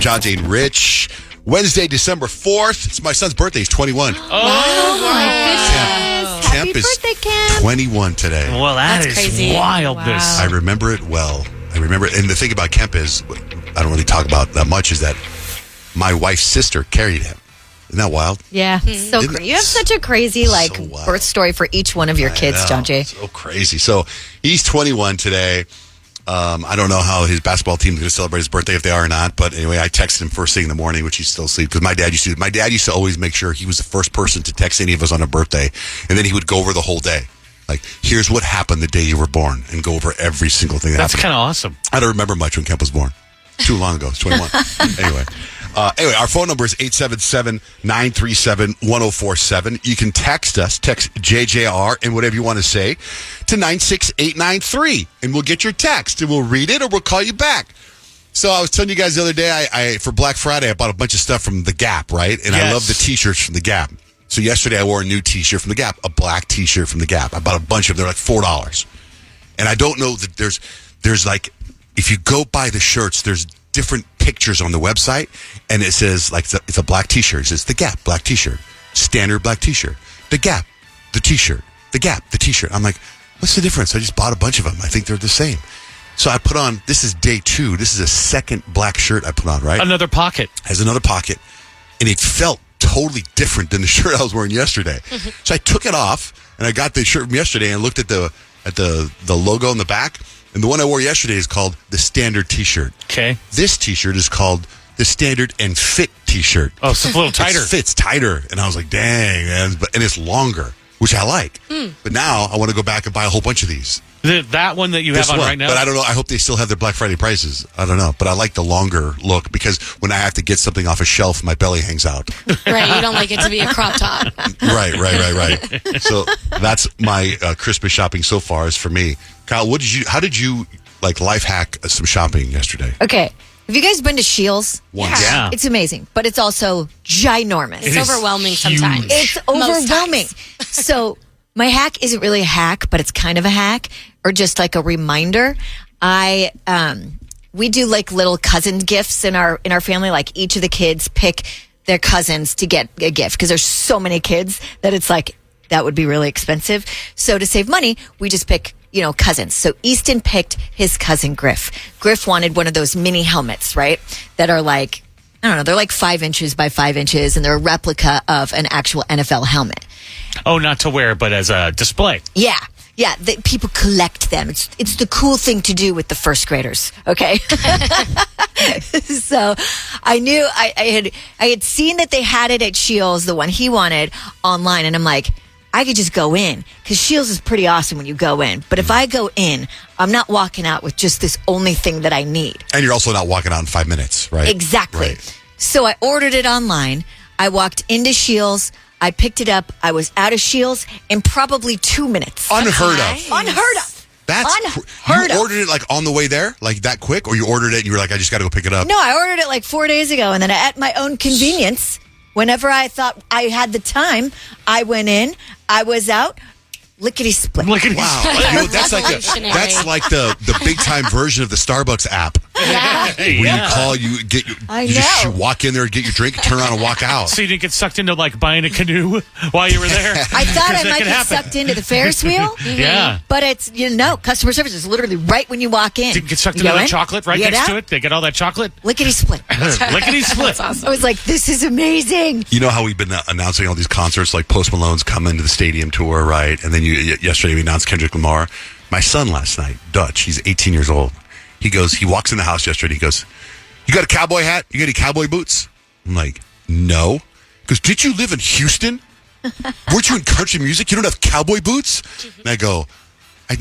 John, Jane, Rich. Wednesday, December 4th. It's my son's birthday. He's 21. Oh, my goodness. Happy birthday, Camp. 21 today. Well, that's crazy. Wildness. Wow. I remember it well. And the thing about Kemp is, I don't really talk about that much, is that my wife's sister carried him. Isn't that wild? Yeah. So you have such a crazy birth story for each one of your kids, John Jay. So crazy. So he's 21 today. I don't know how his basketball team is going to celebrate his birthday, if they are or not. But anyway, I texted him first thing in the morning, which he's still asleep, because my dad used to always make sure he was the first person to text any of us on a birthday, and then he would go over the whole day. Like, here's what happened the day you were born, and go over every single thing that happened. That's kind of awesome. I don't remember much when Kemp was born. Too long ago. It's 21. Anyway, our phone number is 877-937-1047. You can text us, text JJR and whatever you want to say to 96893, and we'll get your text, and we'll read it, or we'll call you back. So I was telling you guys the other day, I for Black Friday, I bought a bunch of stuff from The Gap, right? And I love the T-shirts from The Gap. So yesterday I wore a new T-shirt from The Gap, a black T-shirt from The Gap. I bought a bunch of them. They're like $4. And I don't know that there's like, if you go buy the shirts, there's different pictures on the website, and it says, like, it's a black T-shirt. It says The Gap, black T-shirt. Standard black T-shirt. The Gap, the T-shirt. The Gap, the T-shirt. I'm like, what's the difference? I just bought a bunch of them. I think they're the same. So I put on, this is day 2. This is a second black shirt I put on, right? Another pocket. Has another pocket. And it felt totally different than the shirt I was wearing yesterday. So I took it off, and I got the shirt from yesterday and looked at the logo on the back. And the one I wore yesterday is called the Standard T-shirt. Okay. This T-shirt is called the Standard and Fit T-shirt. Oh, so it's a little tighter. It fits tighter. And I was like, dang, man. And it's longer, which I like. But now I want to go back and buy a whole bunch of these. That one that you have on right now? But I don't know. I hope they still have their Black Friday prices. I don't know. But I like the longer look, because when I have to get something off a shelf, my belly hangs out. Right. You don't like it to be a crop top. Right. So that's my Christmas shopping so far, is for me. Kyle, how did you life hack some shopping yesterday? Okay. Have you guys been to Scheels? Once. Yeah. It's amazing, but it's also ginormous. It's overwhelming sometimes. It's overwhelming. So my hack isn't really a hack, but it's kind of a hack, or just like a reminder. We do like little cousin gifts in our family. Like, each of the kids pick their cousins to get a gift, because there's so many kids that it's like, that would be really expensive. So to save money, we just pick, cousins. So Easton picked his cousin Griff. Griff wanted one of those mini helmets, right? That are like, I don't know, they're like 5 inches by 5 inches, and they're a replica of an actual NFL helmet. Oh, not to wear, but as a display. Yeah. Yeah, people collect them. It's the cool thing to do with the first graders, okay? So I knew I had seen that they had it at Scheels, the one he wanted, online, and I'm like, I could just go in, because Scheels is pretty awesome when you go in. But if I go in, I'm not walking out with just this only thing that I need. And you're also not walking out in 5 minutes, right? Exactly. Right. So I ordered it online. I walked into Scheels. I picked it up. I was out of Scheels in probably 2 minutes. Unheard of. Unheard of. That's you ordered it on the way there, like that quick, or you ordered it and you were like, I just got to go pick it up? No, I ordered it 4 days ago, and then at my own convenience, whenever I thought I had the time, I went in, I was out, lickety-split. Wow. That's like the big time version of the Starbucks app. Yeah. Where you call, you just walk in there, get your drink, turn around and walk out. So you didn't get sucked into buying a canoe while you were there? I thought I might get sucked into the Ferris wheel. Yeah. But it's, customer service is literally right when you walk in. Didn't get sucked into the chocolate right next to it? They get all that chocolate? Lickety-split. Lickety-split. Awesome. I was like, this is amazing. You know how we've been announcing all these concerts, like Post Malone's coming to the stadium tour, right? And then yesterday we announced Kendrick Lamar. My son last night, Dutch, he's 18 years old. He walks in the house yesterday. He goes, you got a cowboy hat? You got any cowboy boots? I'm like, no. He goes, did you live in Houston? Weren't you in country music? You don't have cowboy boots? And I go,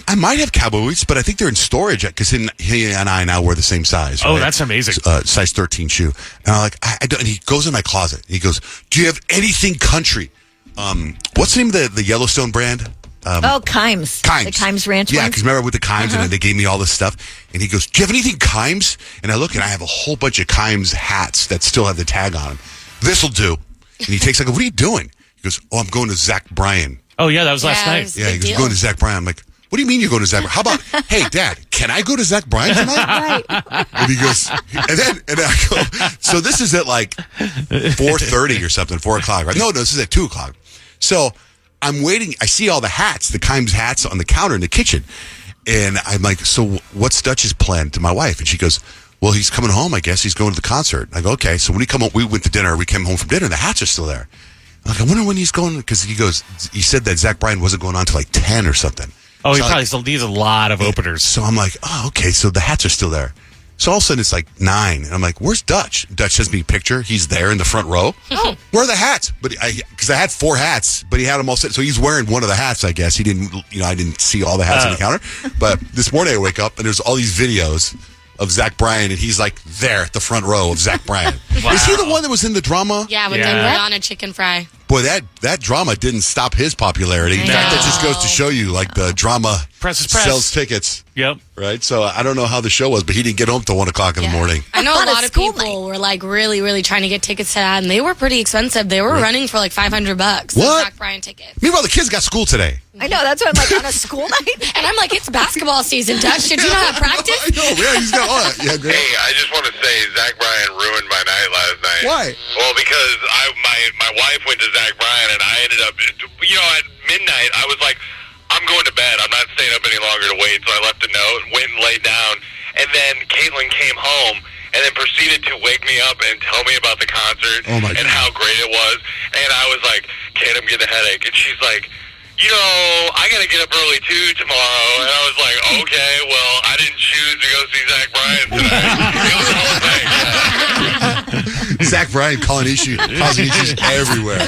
I might have cowboy boots, but I think they're in storage, because he and I now wear the same size. Oh, right? that's amazing. Size 13 shoe. And I'm like, I don't. And he goes in my closet. And he goes, do you have anything country? What's the name of the Yellowstone brand? Kimes. Kimes. The Kimes Ranch Yeah, one? because remember with the Kimes, and then they gave me all this stuff. And he goes, do you have anything Kimes? And I look, and I have a whole bunch of Kimes hats that still have the tag on them. This'll do. And he takes, I go, what are you doing? He goes, I'm going to Zack Bryan. Oh, yeah, that was last night. Yeah, he goes, I'm going to Zack Bryan. I'm like, What do you mean you're going to Zack Bryan? How about, hey, Dad, can I go to Zack Bryan tonight? Right. And he goes, and I go, so this is at like 4:30 or something, 4 o'clock, right? No, this is at 2 o'clock. So I'm waiting. I see all the hats, the Kimes hats on the counter in the kitchen. And I'm like, so what's Dutch's plan to my wife? And she goes, well, he's coming home, I guess. He's going to the concert. I go, okay. So when he come home, we went to dinner. We came home from dinner. The hats are still there. I'm like, I wonder when he's going, because he said that Zack Bryan wasn't going on till like 10 or something. Oh, he so probably still needs a lot of openers. So I'm like, oh, okay. So the hats are still there. So all of a sudden it's like 9. And I'm like, where's Dutch? Dutch sends me a picture. He's there in the front row. Oh, where are the hats? But because I had 4 hats, but he had them all set. So he's wearing one of the hats, I guess. He didn't, I didn't see all the hats on the counter. But this morning I wake up and there's all these videos of Zack Bryan, and he's like there at the front row of Zack Bryan. Wow. Is he the one that was in the drama? Yeah, with the Rihanna chicken fry. Boy, that drama didn't stop his popularity. In fact, that just goes to show you, like, the drama sells tickets. Yep. Right? So I don't know how the show was, but he didn't get home till 1 o'clock in the morning. I know a lot of people were like really, really trying to get tickets to that, and they were pretty expensive. They were running for like $500. What? Zack Bryan tickets. Meanwhile, the kids got school today. I know, that's why I'm like, on a school night? And I'm like, it's basketball season, Dutch. Did you not have practice? I know, yeah, he's got all that. Yeah, great. Hey, I just want to say Zack Bryan ruined my night last night. Why? Well, because my wife went to Zack Bryan, and I ended up, at midnight, I was like, I'm going to bed. I'm not staying up any longer to wait. So I left a note, went and laid down, and then Caitlin came home and then proceeded to wake me up and tell me about the concert and how great it was. And I was like, Kate, I'm getting a headache. And she's like, I got to get up early too tomorrow. And I was like, okay, well, I didn't choose to go see Zack Bryan tonight. It was the whole thing. Zack Bryan causing issues everywhere.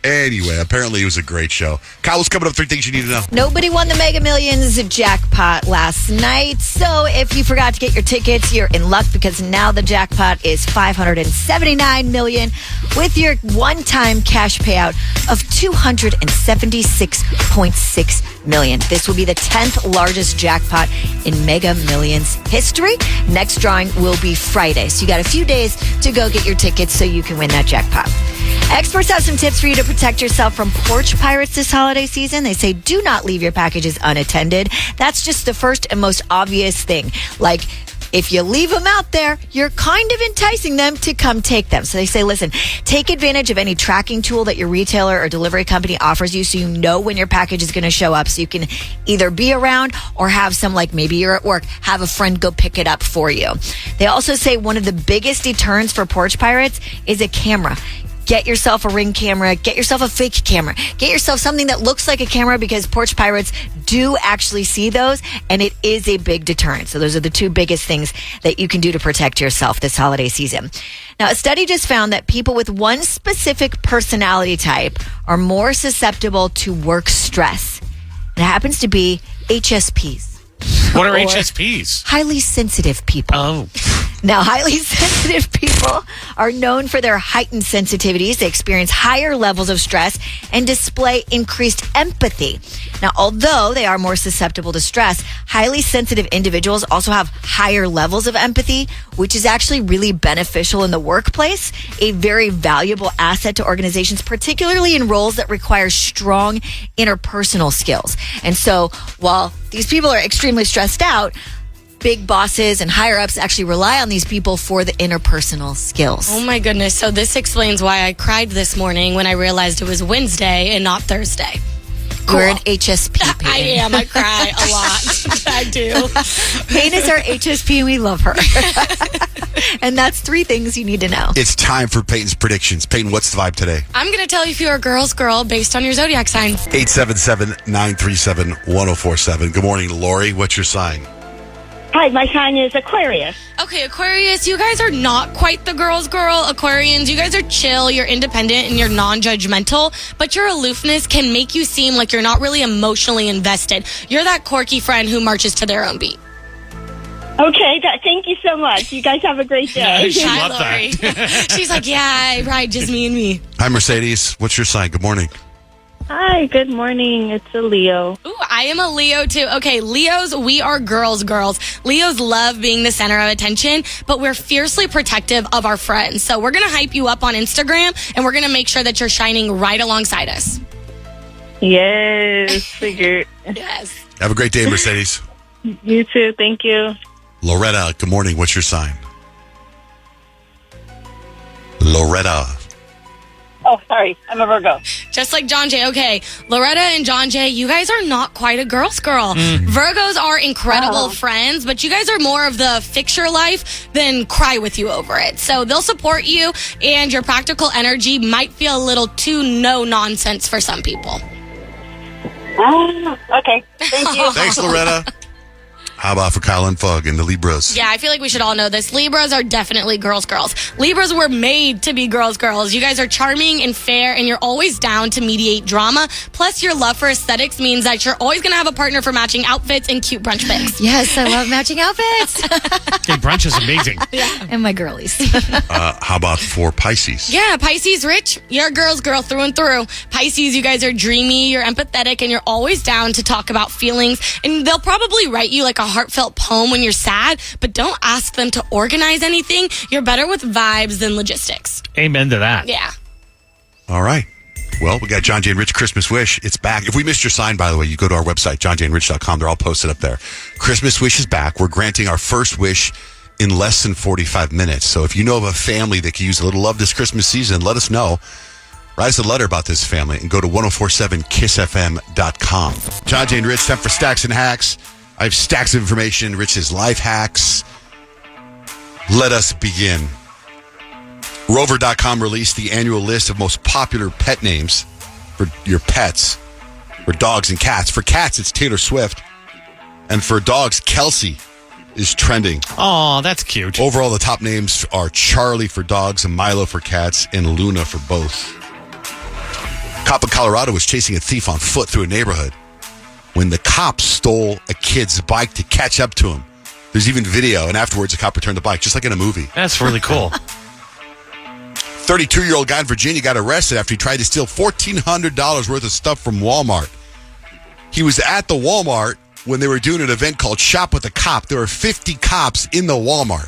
Anyway, apparently it was a great show. Kyle, what's coming up? 3 things you need to know. Nobody won the Mega Millions jackpot last night. So if you forgot to get your tickets, you're in luck because now the jackpot is $579 million with your one-time cash payout of $276.6 million. This will be the 10th largest jackpot in Mega Millions history. Next drawing will be Friday. So you got a few days to go get your tickets so you can win that jackpot. Experts have some tips for you to protect yourself from porch pirates this holiday season. They say do not leave your packages unattended. That's just the first and most obvious thing. Like, if you leave them out there, you're kind of enticing them to come take them. So they say, listen, take advantage of any tracking tool that your retailer or delivery company offers you so you know when your package is going to show up. So you can either be around or have some, like maybe you're at work, have a friend go pick it up for you. They also say one of the biggest deterrents for porch pirates is a camera. Get yourself a Ring camera. Get yourself a fake camera. Get yourself something that looks like a camera because porch pirates do actually see those, and it is a big deterrent. So those are the 2 biggest things that you can do to protect yourself this holiday season. Now, a study just found that people with one specific personality type are more susceptible to work stress. It happens to be HSPs. What are HSPs? Highly sensitive people. Oh. Now, highly sensitive people are known for their heightened sensitivities. They experience higher levels of stress and display increased empathy. Now, although they are more susceptible to stress, highly sensitive individuals also have higher levels of empathy, which is actually really beneficial in the workplace, a very valuable asset to organizations, particularly in roles that require strong interpersonal skills. And so while these people are extremely stressed out, big bosses and higher-ups actually rely on these people for the interpersonal skills. Oh, my goodness. So this explains why I cried this morning when I realized it was Wednesday and not Thursday. Cool. We're an HSP, Payton. I am. I cry a lot. I do. Payton is our HSP, and we love her. And that's 3 things you need to know. It's time for Peyton's predictions. Peyton, what's the vibe today? I'm going to tell you if you're a girl's girl based on your zodiac sign. 877-937-1047. Good morning, Lori. What's your sign? Hi, my sign is Aquarius. Okay, Aquarius, you guys are not quite the girl's girl. Aquarians, you guys are chill, you're independent, and you're non-judgmental, but your aloofness can make you seem like you're not really emotionally invested. You're that quirky friend who marches to their own beat. Okay, thank you so much. You guys have a great day. She Hi, loved Lori. that. She's like, yeah, right, just me and me. Hi, Mercedes. What's your sign? Good morning. Hi, good morning. It's a Leo. Ooh, I am a Leo too. Okay, Leos, we are girls. Leos love being the center of attention, but we're fiercely protective of our friends. So we're going to hype you up on Instagram, and we're going to make sure that you're shining right alongside us. Yes, figured. Yes. Have a great day, Mercedes. You too. Thank you. Loretta, good morning. What's your sign? Loretta. Oh, sorry. I'm a Virgo. Just like John Jay. Okay, Loretta and John Jay, you guys are not quite a girl's girl. Virgos are incredible friends, but you guys are more of the fix your life than cry with you over it. So they'll support you, and your practical energy might feel a little too no nonsense for some people. Okay. Thank you. Thanks, Loretta. How about for Kyle and Fug and the Libras? Yeah, I feel like we should all know this. Libras are definitely girls. Libras were made to be girls. You guys are charming and fair, and you're always down to mediate drama. Plus, your love for aesthetics means that you're always going to have a partner for matching outfits and cute brunch pics. Yes, I love matching outfits. Hey, brunch is amazing. And my girlies. How about for Pisces? Yeah, Pisces, Rich, you're a girl's girl through and through. Pisces, you guys are dreamy, you're empathetic, and you're always down to talk about feelings. And they'll probably write you like a heartfelt poem when you're sad, but don't ask them to organize anything. You're better with vibes than logistics. Amen to that. Yeah. All right. Well, we got John Jay and Rich Christmas Wish. It's back. If we missed your sign, by the way, you go to our website, johnjayandrich.com. They're all posted up there. Christmas Wish is back. We're granting our first wish in less than 45 minutes. So if you know of a family that could use a little love this Christmas season, let us know. Write us a letter about this family and go to 1047kissfm.com. John Jay and Rich, time for Stacks and Hacks. I have stacks of information. Rich's life hacks. Let us begin. Rover.com released the annual list of most popular pet names for your pets. For dogs and cats. For cats, it's Taylor Swift. And for dogs, Kelsey is trending. Oh, that's cute. Overall, the top names are Charlie for dogs and Milo for cats and Luna for both. A cop in Colorado was chasing a thief on foot through a neighborhood when the cop stole a kid's bike to catch up to him. There's even video, and afterwards the cop returned the bike, just like in a movie. That's really cool. 32-year-old guy in Virginia got arrested after he tried to steal $1,400 worth of stuff from Walmart. He was at the Walmart when they were doing an event called Shop with a Cop. There were 50 cops in the Walmart.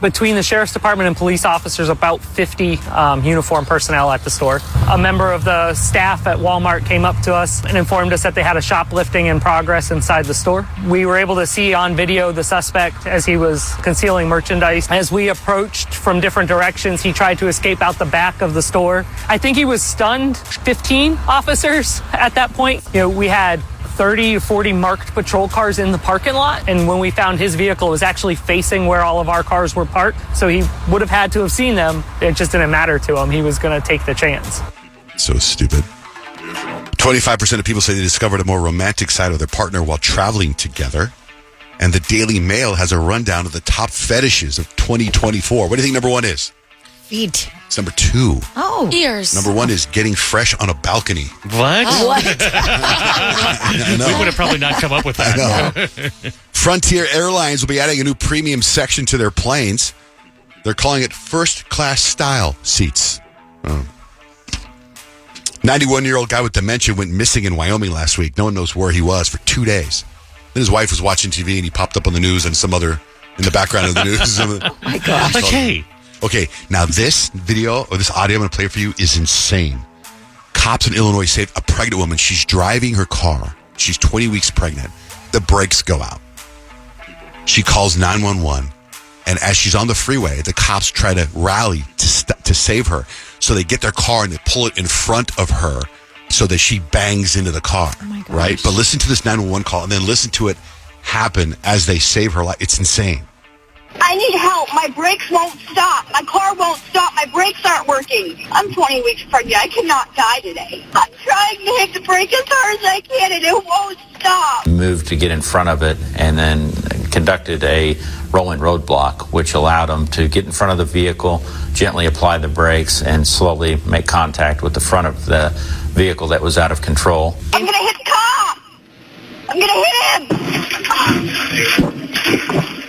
Between the sheriff's department and police officers, about 50 uniformed personnel at the store. A member of the staff at Walmart came up to us and informed us that they had a shoplifting in progress inside the store. We were able to see on video the suspect as he was concealing merchandise. As we approached from different directions, he tried to escape out the back of the store. I think he was stunned. 15 officers at that point. We had 30 or 40 marked patrol cars in the parking lot. And when we found his vehicle, it was actually facing where all of our cars were parked. So he would have had to have seen them. It just didn't matter to him. He was going to take the chance. So stupid. 25% of people say they discovered a more romantic side of their partner while traveling together. And the Daily Mail has a rundown of the top fetishes of 2024. What do you think number one is? Feet. It's number two. Oh. Ears. Number one is getting fresh on a balcony. What? What? I know. We would have probably not come up with that. I know. Frontier Airlines will be adding a new premium section to their planes. They're calling it first class style seats. 91-year-old guy with dementia went missing in Wyoming last week. No one knows where he was for 2 days. Then his wife was watching TV and he popped up on the news and some other in the background of the news. Oh my gosh. Okay, now this video or this audio I'm going to play for you is insane. Cops in Illinois saved a pregnant woman. She's driving her car. She's 20 weeks pregnant. The brakes go out. She calls 911. And as she's on the freeway, the cops try to rally to save her. So they get their car and they pull it in front of her so that she bangs into the car. Oh my gosh. Right? But listen to this 911 call and then listen to it happen as they save her life. It's insane. I need help. My brakes won't stop. My car won't stop. My brakes aren't working. I'm 20 weeks pregnant. I cannot die today. I'm trying to hit the brake as hard as I can, and it won't stop. Moved to get in front of it and then conducted a rolling roadblock, which allowed them to get in front of the vehicle, gently apply the brakes, and slowly make contact with the front of the vehicle that was out of control. I'm going to hit the cop. I'm going to hit him.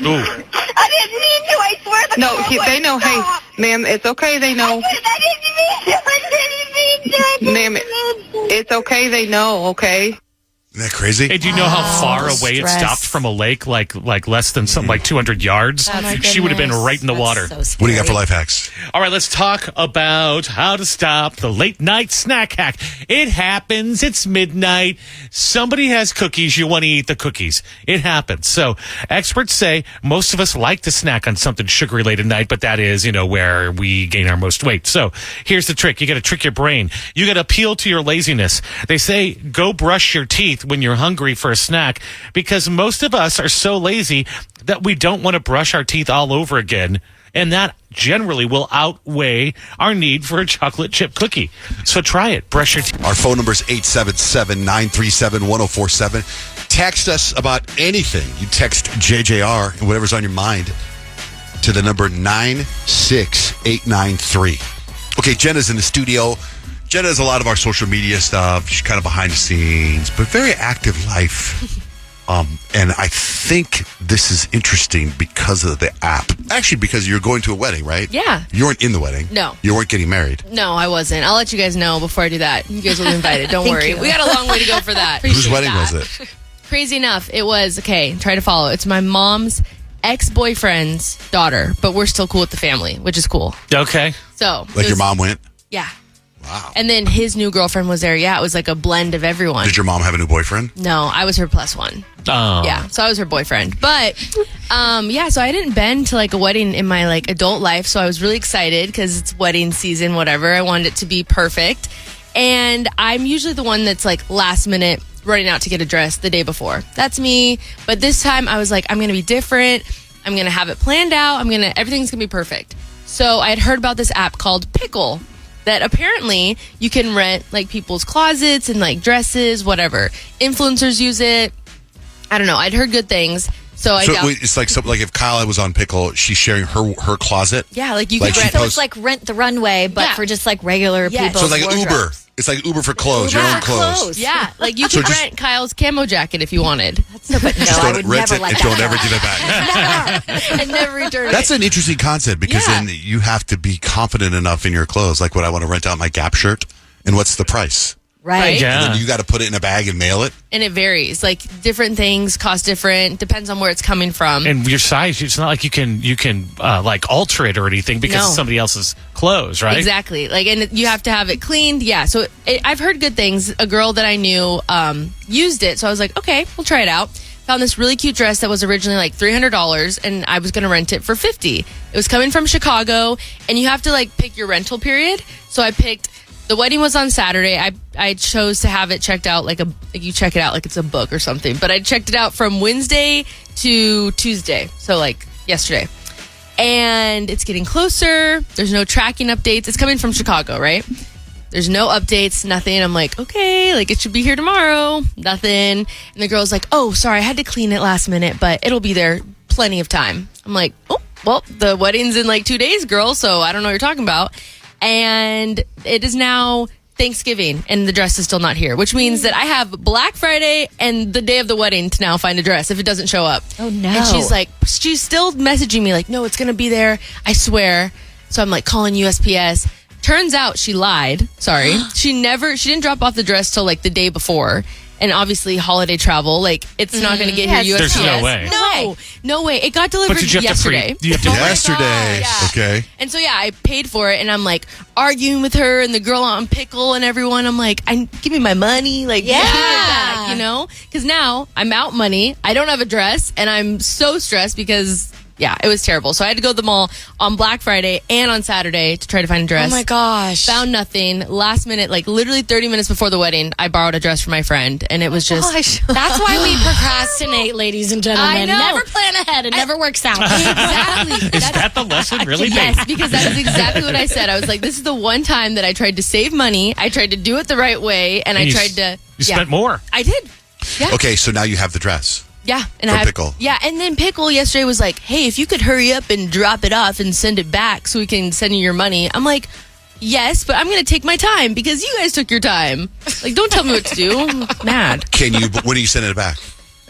Ooh. I didn't mean to. I swear the car they know. Stop. Hey, ma'am, it's okay. They know. I didn't mean to. Ma'am, it's okay. They know. Okay. Isn't that crazy? Hey, do you know how far away it stress. stopped from a lake? Like less than something like 200 yards. She would have been right in the water. So What do you got for life hacks? All right, let's talk about how to stop the late night snack hack. It happens. It's midnight. Somebody has cookies. You want to eat the cookies. It happens. So experts say most of us like to snack on something sugary late at night, but that is, where we gain our most weight. So here's the trick. You got to trick your brain. You got to appeal to your laziness. They say go brush your teeth when you're hungry for a snack, because most of us are so lazy that we don't want to brush our teeth all over again. And that generally will outweigh our need for a chocolate chip cookie. So try it. Brush your teeth. Our phone number is 877-937-1047. Text us about anything. You text JJR and whatever's on your mind to the number 96893. Okay, Jenna's in the studio. Jenna does a lot of our social media stuff. She's kind of behind the scenes, but very active life. And I think this is interesting because of the app. Actually, because you're going to a wedding, right? Yeah. You weren't in the wedding. No. You weren't getting married. No, I wasn't. I'll let you guys know before I do that. You guys will be invited. Don't Thank worry. you. We got a long way to go for that. Whose wedding was it? Crazy enough, it was, okay, try to follow. It's my mom's ex-boyfriend's daughter, but we're still cool with the family, which is cool. Okay. So. Like your mom went? Yeah. Wow. And then his new girlfriend was there. Yeah, it was like a blend of everyone. Did your mom have a new boyfriend? No, I was her plus one. Oh. Yeah, so I was her boyfriend. But, so I didn't been to like a wedding in my like adult life, so I was really excited because it's wedding season, whatever. I wanted it to be perfect. And I'm usually the one that's like last minute running out to get a dress the day before. That's me. But this time I was like, I'm going to be different. I'm going to have it planned out. Everything's going to be perfect. So I had heard about this app called Pickle, that apparently you can rent like people's closets and like dresses, whatever. Influencers use it. I don't know. I'd heard good things. So it's like something like if Kyle was on Pickle, she's sharing her closet. Yeah, like you Like can she rent. So it's like Rent the Runway, but Yeah. for just like regular Yes. people. So it's like Uber. It's like Uber for clothes, your Uber own for clothes. clothes. Yeah, like you So could just- rent Kyle's camo jacket if you wanted. No, but no, Just I don't would rent never it let and that don't ever happen. give it back. Never. And never return That's it. an interesting concept because Yeah. then you have to be confident enough in your clothes. Like, would I want to rent out my Gap shirt? And what's the price? Right. Yeah. And then you got to put it in a bag and mail it. And it varies. Like different things cost different. Depends on where it's coming from. And your size, it's not like you can like alter it or anything because No. it's somebody else's clothes, right? Exactly. Like, and you have to have it cleaned. Yeah. So I've heard good things. A girl that I knew used it. So I was like, okay, we'll try it out. Found this really cute dress that was originally like $300 and I was going to rent it for $50. It was coming from Chicago and you have to like pick your rental period. So I picked, the wedding was on Saturday. I chose to have it checked out like you check it out like it's a book or something. But I checked it out from Wednesday to Tuesday. So like yesterday. And it's getting closer. There's no tracking updates. It's coming from Chicago, right? There's no updates, nothing. I'm like, okay, like it should be here tomorrow. Nothing. And the girl's like, oh, sorry, I had to clean it last minute, but it'll be there plenty of time. I'm like, oh, well, the wedding's in like 2 days, girl, so I don't know what you're talking about. And it is now Thanksgiving, and the dress is still not here, which means that I have Black Friday and the day of the wedding to now find a dress if it doesn't show up. Oh, no. And she's still messaging me like, no, it's going to be there. I swear. So I'm like calling USPS. Turns out she lied. Sorry. She didn't drop off the dress till like the day before. And obviously holiday travel, like it's not going to get here USPS. There's no way. No way. It got delivered But did you have yesterday. to Oh my Yesterday. Yeah. Okay. And so, yeah, I paid for it, and I'm like arguing with her and the girl on Pickle and everyone. I'm like, give me my money. Like, Yeah. give it back, you know? Because now I'm out money. I don't have a dress, and I'm so stressed because, yeah, it was terrible. So I had to go to the mall on Black Friday and on Saturday to try to find a dress. Oh my gosh. Found nothing. Last minute, like literally 30 minutes before the wedding, I borrowed a dress from my friend, and it was just... That's why we procrastinate, ladies and gentlemen. I know. Never plan ahead. It never works out. Exactly. Is that the lesson really? Yes, because that is exactly what I said. I was like, this is the one time that I tried to save money. I tried to do it the right way, and I you tried to... You spent more. I did. Yeah. Okay, so now you have the dress. Yeah. And For I had, Pickle. Yeah, and then Pickle yesterday was like, hey, if you could hurry up and drop it off and send it back so we can send you your money. I'm like, yes, but I'm going to take my time because you guys took your time. Like, don't tell me what to do. I'm mad. When are you sending it back?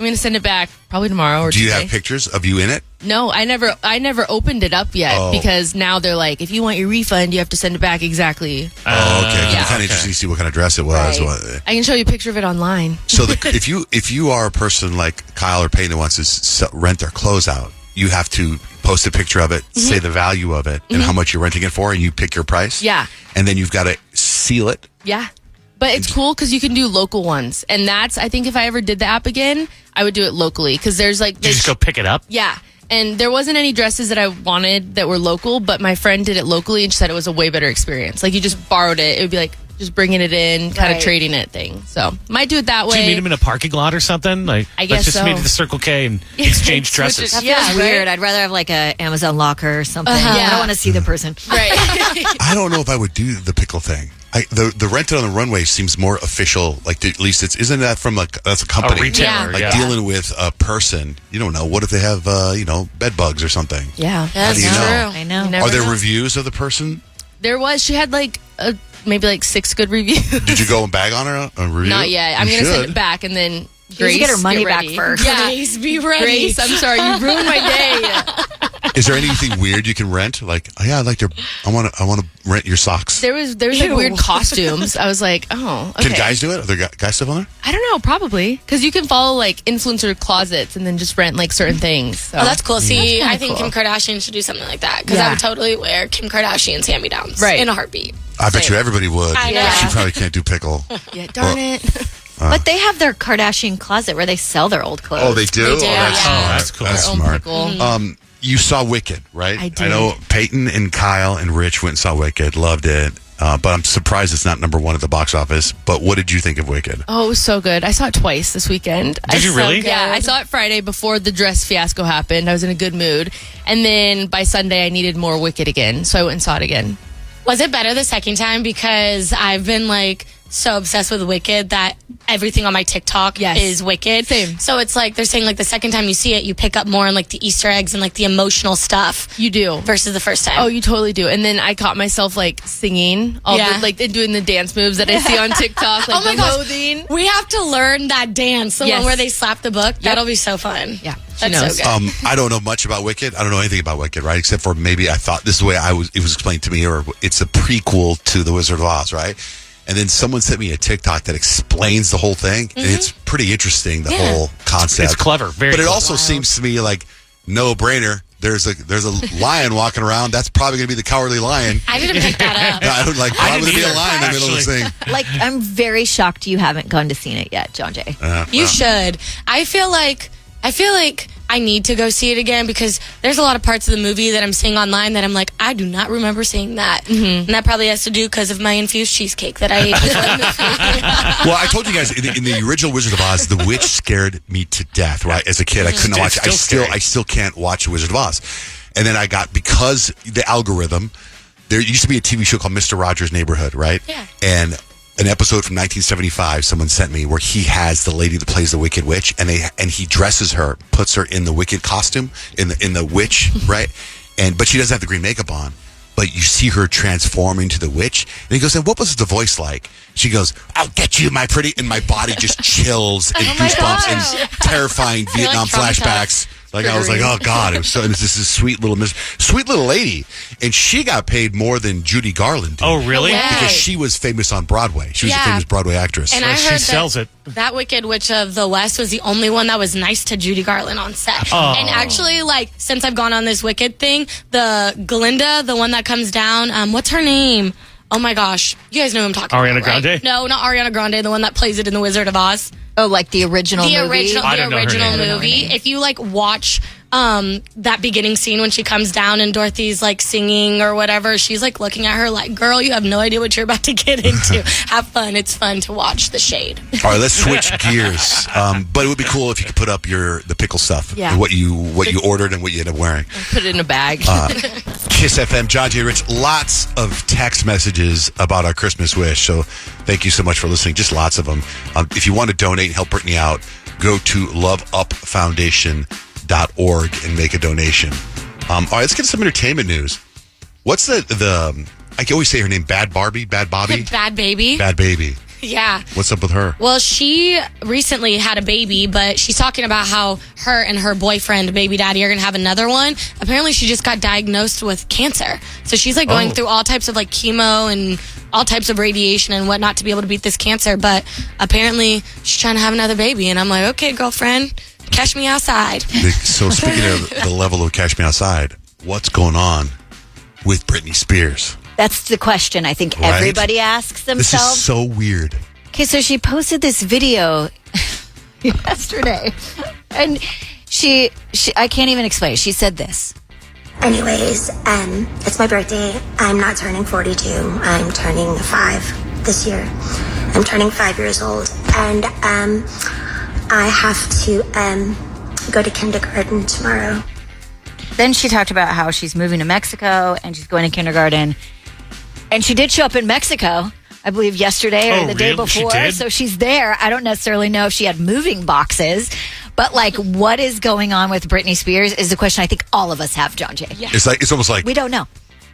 I'm going to send it back probably tomorrow or Do you today. have pictures of you in it? No, I never opened it up yet because now they're like, if you want your refund, you have to send it back exactly. Oh, okay. Yeah. It's kind of interesting to see what kind of dress it was. Right. I can show you a picture of it online. So if you are a person like Kyle or Payton that wants to rent their clothes out, you have to post a picture of it, say the value of it, and how much you're renting it for, and you pick your price. Yeah. And then you've got to seal it. Yeah. But it's cool because you can do local ones. And that's, I think if I ever did the app again, I would do it locally because there's like... You just go pick it up? Yeah. And there wasn't any dresses that I wanted that were local, but my friend did it locally and she said it was a way better experience. Like you just borrowed it. It would be like just bringing it in, kind of trading it thing. So might do it that way. Do you meet him in a parking lot or something? Like, I guess let's just so. meet at the Circle K and exchange dresses. That feels weird. I'd rather have like a Amazon locker or something. Yeah. I don't want to see the person. Right. I don't know if I would do the pickle thing. The rented on the runway seems more official. Like at least isn't that from that's a company? A retailer, like dealing with a person. You don't know. What if they have bed bugs or something? Yeah. How do you know? I know. Never Are there know. reviews of the person? There was. She had like maybe like 6 good reviews. Did you go and bag on her a review? Not yet. I'm You going to send should. it back and then She Grace, needs to get her money back ready. first. Yeah. Grace, be ready. Grace, I'm sorry. You ruined my day. Is there anything weird you can rent? Like, I like I want to rent your socks. There was like weird costumes. I was like, oh, okay. Can guys do it? Are there guys stuff on there? I don't know, probably. Because you can follow like influencer closets and then just rent like certain things. So. Oh, that's cool. See, That's I think cool. Kim Kardashian should do something like that because I Yeah. would totally wear Kim Kardashian's hand-me-downs Right. in a heartbeat. I bet you everybody would. I know. She probably can't do pickle. Yeah, darn it. But they have their Kardashian closet where they sell their old clothes. Oh, they do? They do, That's yeah. That's Their own smart. pickle. You saw Wicked, right? I did. know Peyton and Kyle and Rich went and saw Wicked, loved it. But I'm surprised it's not number one at the box office. But what did you think of Wicked? Oh, it was so good. I saw it twice this weekend. Did you really? Yeah, I saw it Friday before the dress fiasco happened. I was in a good mood. And then by Sunday, I needed more Wicked again. So I went and saw it again. Was it better the second time? Because I've been like so obsessed with Wicked that everything on my TikTok is Wicked. Same. So it's like they're saying like the second time you see it, you pick up more on like the Easter eggs and like the emotional stuff. You do. Versus the first time. Oh, you totally do. And then I caught myself like singing all Yeah. and doing the dance moves that I see on TikTok, like oh my the gosh. loathing. We have to learn that dance. The Yes. one where they slap the book. That'll be so fun. Yeah, That's she knows. so good. I don't know much about Wicked. I don't know anything about Wicked, right? Except for maybe I thought this is the way it was explained to me, or it's a prequel to The Wizard of Oz, right? And then someone sent me a TikTok that explains the whole thing. And it's pretty interesting, the whole concept. It's clever, very But it clever. also seems to me like no brainer. There's a lion walking around. That's probably going to be the Cowardly Lion. I didn't pick that up. I don't like. Why didn't would there be a either, lion in the middle of this thing? Like, I'm very shocked you haven't gone to see it yet, John Jay. You should. I feel like I need to go see it again because there's a lot of parts of the movie that I'm seeing online that I'm like, I do not remember seeing that. And that probably has to do because of my infused cheesecake that I ate. Well, I told you guys in the original Wizard of Oz, the witch scared me to death. Right, as a kid, I couldn't watch it. I still can't watch Wizard of Oz. And then I got, because the algorithm, there used to be a TV show called Mr. Rogers' Neighborhood, right? Yeah. And an episode from 1975 someone sent me where he has the lady that plays the Wicked Witch, and he dresses her, puts her in the Wicked costume, in the witch, right? But she doesn't have the green makeup on. But you see her transform into the witch. And he goes, and what was the voice like? She goes, I'll get you, my pretty. And my body just chills and goosebumps and terrifying Vietnam flashbacks. Like, I was like, oh, God. This is a sweet little lady. And she got paid more than Judy Garland did. Oh, really? Yeah. Because she was famous on Broadway. She was a famous Broadway actress. And I she heard sells it. that Wicked Witch of the West was the only one that was nice to Judy Garland on set. Oh. And actually, like, since I've gone on this Wicked thing, the Glinda, the one that comes down, what's her name? Oh my gosh. You guys know who I'm talking Ariana about, right? Grande? No, not Ariana Grande, the one that plays it in The Wizard of Oz. Oh, like the original movie? I don't know her original name. movie. If you like watch that beginning scene when she comes down and Dorothy's like singing or whatever, she's like looking at her like, girl, you have no idea what you're about to get into. Have fun. It's fun to watch the shade. All right, let's switch gears. But it would be cool if you could put up the pickle stuff. Yeah. What you ordered and what you ended up wearing. Put it in a bag. Kiss FM, John J. Rich, lots of text messages about our Christmas wish. So thank you so much for listening. Just lots of them. If you want to donate and help Brittany out, go to loveupfoundation.org and make a donation. All right, let's get some entertainment news. What's the I can always say her name, Bad Barbie? Bad Baby. Bad Baby. Yeah. What's up with her? Well, she recently had a baby, but she's talking about how her and her boyfriend, baby daddy, are going to have another one. Apparently, she just got diagnosed with cancer. So she's like going through all types of like chemo and all types of radiation and whatnot to be able to beat this cancer. But apparently, she's trying to have another baby. And I'm like, okay, girlfriend, catch me outside. So speaking of the level of Cash Me Outside, what's going on with Britney Spears? That's the question I think Right? everybody asks This themselves. is so weird. Okay, so she posted this video yesterday, and she I can't even explain it. She said this. Anyways, it's my birthday. I'm not turning 42. I'm turning 5 this year. I'm turning 5 years old, and I have to go to kindergarten tomorrow. Then she talked about how she's moving to Mexico and she's going to kindergarten. And she did show up in Mexico, I believe yesterday or the day really? She before. did? So she's there. I don't necessarily know if she had moving boxes, but like what is going on with Britney Spears is the question I think all of us have, John Jay. Yeah. It's almost like, We don't know.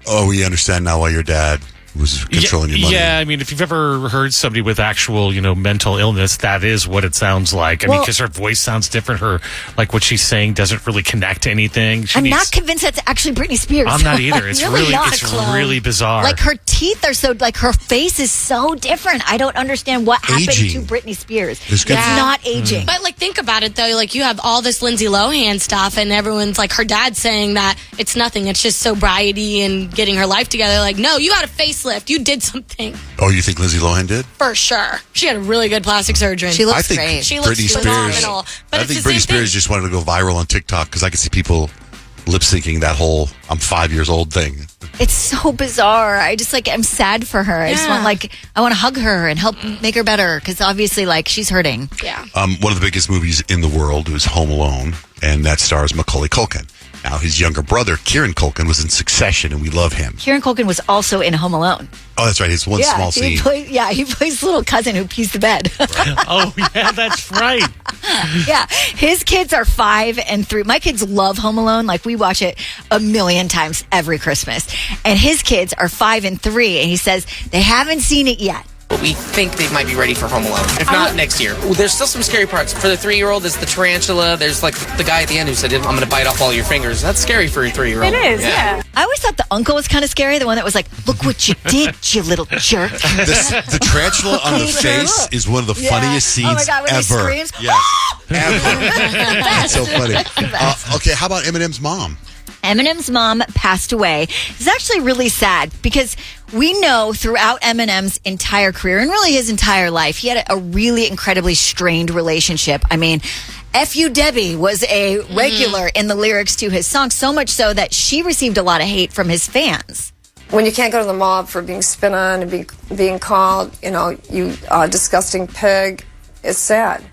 oh, we understand now why your dad was controlling your money. Yeah, I mean, if you've ever heard somebody with actual, mental illness, that is what it sounds like. I mean, because her voice sounds different. Her, like, what she's saying doesn't really connect to anything. I'm not convinced that's actually Britney Spears. I'm not either. It's not. really bizarre. Like her teeth are so, like her face is so different. I don't understand what happened Aging. to Britney Spears. There's It's good- not aging. But like, think about it though. Like, you have all this Lindsay Lohan stuff, and everyone's like, her dad's saying that it's nothing. It's just sobriety and getting her life together. Like, no, you had a facelift. You did something Oh, you think Lindsay Lohan did? for sure. She had a really good plastic surgeon. She looks I think great. She looks Britney Spears. phenomenal. But I it's think the Britney same Spears thing. just wanted to go viral on TikTok because I could see people lip syncing that whole "I'm 5 years old" thing. It's so bizarre. I just I'm sad for her. I just Yeah. want I want to hug her and help make her better because obviously she's hurting. Yeah. One of the biggest movies in the world was Home Alone, and that stars Macaulay Culkin. Now, his younger brother, Kieran Culkin, was in Succession, and we love him. Kieran Culkin was also in Home Alone. Oh, that's right. His one small scene. He plays little cousin who pees the bed. Oh, yeah, that's right. Yeah, his kids are 5 and 3. My kids love Home Alone. Like we watch it a million times every Christmas. And his kids are 5 and 3, and he says they haven't seen it yet. But we think they might be ready for Home Alone. If not, next year. Well, there's still some scary parts. For the 3-year-old, there's the tarantula. There's like the guy at the end who said, I'm going to bite off all your fingers. That's scary for a 3-year-old. It is, yeah. I always thought the uncle was kind of scary. The one that was like, "Look what you did, you little jerk." The tarantula on the face is one of the funniest scenes Oh my God, when he ever. screams. Yes, ever. That's so funny. Okay, how about Eminem's mom? Eminem's mom passed away. It's actually really sad because we know throughout Eminem's entire career and really his entire life, he had a really incredibly strained relationship. I mean, F You Debbie was a regular in the lyrics to his song, so much so that she received a lot of hate from his fans. When you can't go to the mob for being spit on and being called, you disgusting pig, it's sad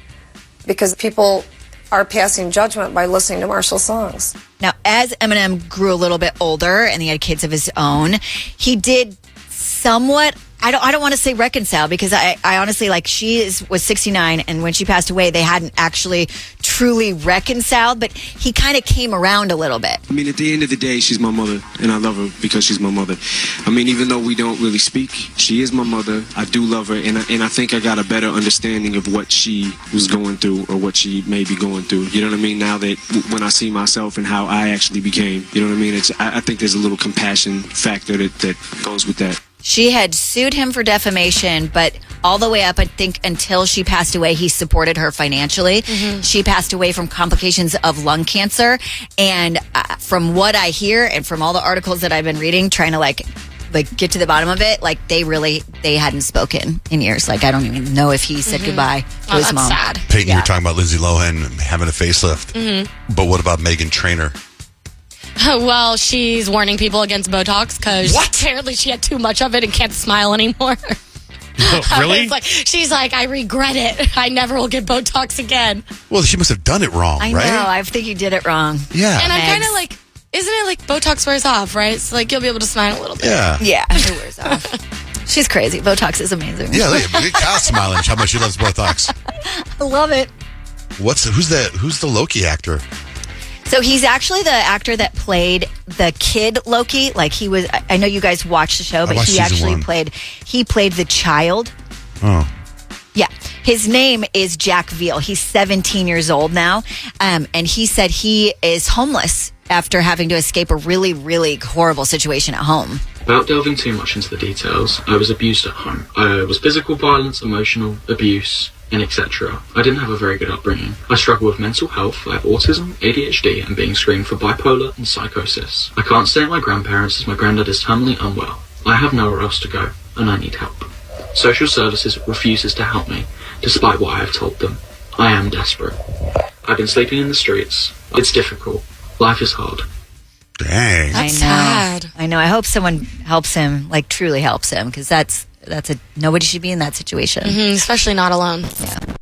because people are passing judgment by listening to Marshall's songs. Now, as Eminem grew a little bit older and he had kids of his own, he did somewhat, I don't want to say reconcile because I honestly, was 69 and when she passed away, they hadn't actually truly reconciled, but he kind of came around a little bit. I mean, at the end of the day, she's my mother, and I love her because she's my mother. I mean, even though we don't really speak, she is my mother. I do love her, and I think I got a better understanding of what she was going through or what she may be going through. You know what I mean? Now that when I see myself and how I actually became, you know what I mean? I think there's a little compassion factor that goes with that. She had sued him for defamation, but all the way up, I think, until she passed away, he supported her financially. Mm-hmm. She passed away from complications of lung cancer. And from what I hear and from all the articles that I've been reading, trying to get to the bottom of it, they hadn't spoken in years. I don't even know if he said goodbye to his mom. Sad. Payton, you were talking about Lindsay Lohan having a facelift. Mm-hmm. But what about Meghan Trainor? Well, she's warning people against Botox because apparently she had too much of it and can't smile anymore. Oh, really? She's like, I regret it. I never will get Botox again. Well, she must have done it wrong, I right? know. I think you did it wrong. Yeah. And I'm kind of like, isn't it like Botox wears off, right? So you'll be able to smile a little bit. Yeah. Yeah, it wears off. She's crazy. Botox is amazing. Yeah, look at Kyle smiling how much she loves Botox. I love it. Who's the Loki actor? So he's actually the actor that played the kid Loki. He was. I know you guys watched the show, but he actually played the child. Oh. Yeah. His name is Jack Veal. He's 17 years old now. And he said he is homeless after having to escape a really, really horrible situation at home. Without delving too much into the details, I was abused at home. I was physical violence, emotional abuse, and etc. I didn't have a very good upbringing. I struggle with mental health. I have autism, ADHD, and being screened for bipolar and psychosis. I can't stay at my grandparents as my granddad is terminally unwell. I have nowhere else to go, and I need help. Social services refuses to help me, despite what I have told them. I am desperate. I've been sleeping in the streets. It's difficult. Life is hard. Dang. That's sad. I know. I hope someone helps him, like truly helps him, because that's nobody should be in that situation. Especially not alone. Yeah.